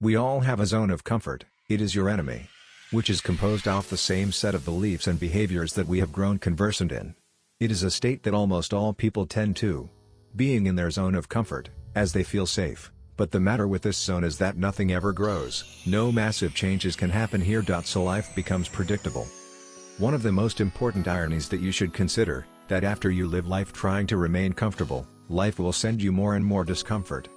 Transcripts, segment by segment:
We all have a zone of comfort, it is your enemy. Which is composed of the same set of beliefs and behaviors that we have grown conversant in. It is a state that almost all people tend to being in their zone of comfort, as they feel safe, but the matter with this zone is that nothing ever grows, no massive changes can happen here. So life becomes predictable. One of the most important ironies that you should consider, that after you live life trying to remain comfortable, life will send you more and more discomfort.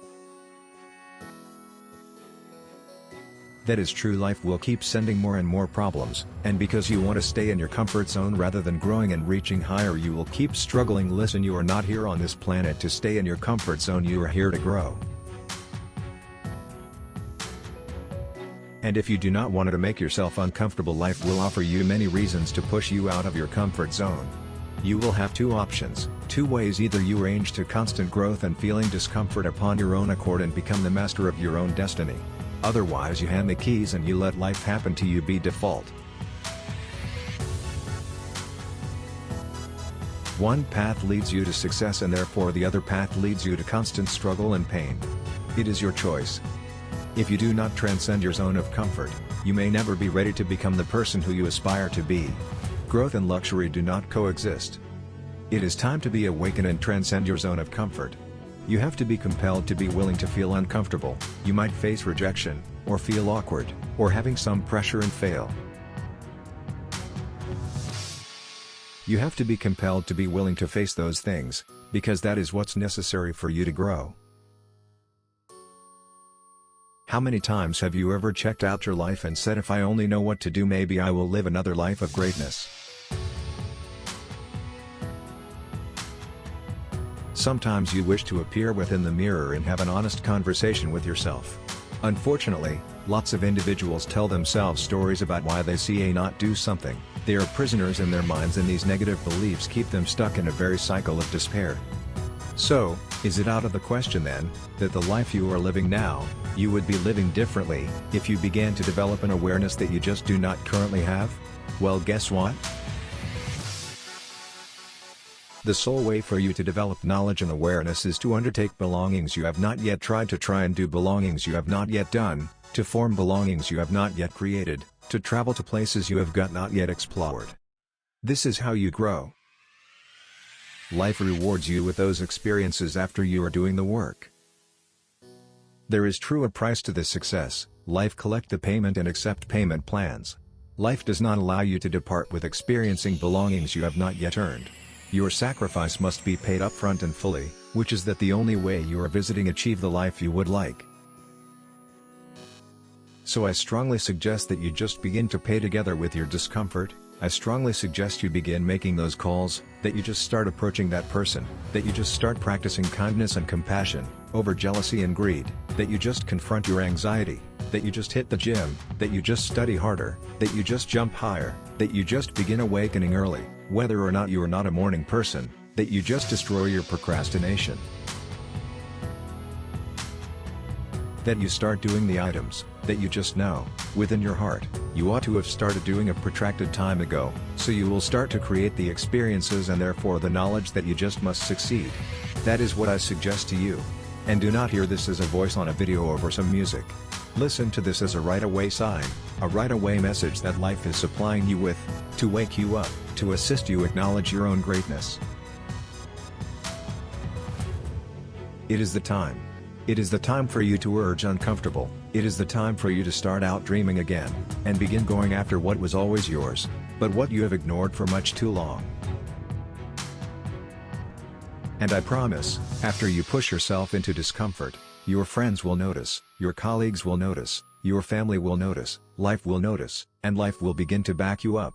That is true, life will keep sending more and more problems, and because you want to stay in your comfort zone rather than growing and reaching higher, you will keep struggling. Listen, you are not here on this planet to stay in your comfort zone, you are here to grow. And if you do not want to make yourself uncomfortable, life will offer you many reasons to push you out of your comfort zone. You will have two options, two ways: either you range to constant growth and feeling discomfort upon your own accord and become the master of your own destiny. Otherwise you hand the keys and you let life happen to you, be default. One path leads you to success and therefore the other path leads you to constant struggle and pain. It is your choice. If you do not transcend your zone of comfort, you may never be ready to become the person who you aspire to be. Growth and luxury do not coexist. It is time to be awakened and transcend your zone of comfort. You have to be compelled to be willing to feel uncomfortable. You might face rejection, or feel awkward, or having some pressure and fail. You have to be compelled to be willing to face those things, because that is what's necessary for you to grow. How many times have you ever checked out your life and said, if I only know what to do, maybe I will live another life of greatness? Sometimes you wish to appear within the mirror and have an honest conversation with yourself. Unfortunately, lots of individuals tell themselves stories about why they see not do something. They are prisoners in their minds, and these negative beliefs keep them stuck in a very cycle of despair. So, is it out of the question then, that the life you are living now, you would be living differently, if you began to develop an awareness that you just do not currently have? Well, guess what? The sole way for you to develop knowledge and awareness is to undertake belongings you have not yet tried, to try and do belongings you have not yet done, to form belongings you have not yet created, to travel to places you have not yet explored. This is how you grow. Life rewards you with those experiences after you are doing the work. There is true a price to this success. Life collect the payment and accept payment plans. Life does not allow you to depart with experiencing belongings you have not yet earned. Your sacrifice must be paid up front and fully, which is that the only way you are visiting achieve the life you would like. So I strongly suggest that you just begin to pay together with your discomfort. I strongly suggest you begin making those calls, that you just start approaching that person, that you just start practicing kindness and compassion, over jealousy and greed, that you just confront your anxiety, that you just hit the gym, that you just study harder, that you just jump higher, that you just begin awakening early, whether or not you are not a morning person, that you just destroy your procrastination. That you start doing the items, that you just know, within your heart, you ought to have started doing a protracted time ago, so you will start to create the experiences and therefore the knowledge that you just must succeed. That is what I suggest to you. And do not hear this as a voice on a video over some music. Listen to this as a right-away sign, a right-away message that life is supplying you with, to wake you up, to assist you acknowledge your own greatness. It is the time. It is the time for you to urge uncomfortable. It is the time for you to start out dreaming again, and begin going after what was always yours, but what you have ignored for much too long. And I promise, after you push yourself into discomfort, your friends will notice, your colleagues will notice, your family will notice, life will notice, and life will begin to back you up.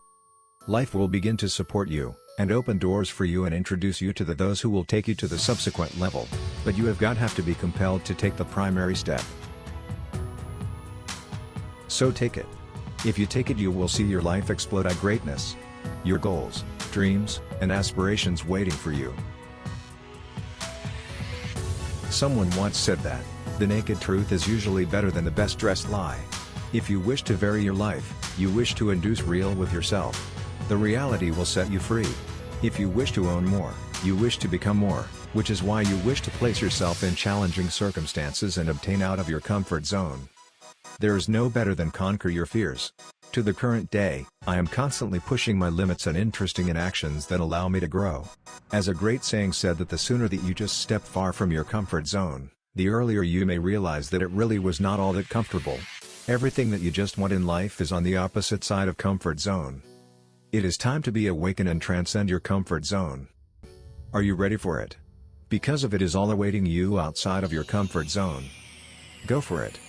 Life will begin to support you, and open doors for you and introduce you to those who will take you to the subsequent level, but you have to be compelled to take the primary step. So take it. If you take it, you will see your life explode at greatness. Your goals, dreams, and aspirations waiting for you. Someone once said that, the naked truth is usually better than the best dressed lie. If you wish to vary your life, you wish to induce real with yourself, the reality will set you free. If you wish to own more, you wish to become more, which is why you wish to place yourself in challenging circumstances and obtain out of your comfort zone. There is no better than conquer your fears. To the current day, I am constantly pushing my limits and interesting in actions that allow me to grow. As a great saying said, that the sooner that you just step far from your comfort zone, the earlier you may realize that it really was not all that comfortable. Everything that you just want in life is on the opposite side of comfort zone. It is time to be awakened and transcend your comfort zone. Are you ready for it? Because of it is all awaiting you outside of your comfort zone. Go for it.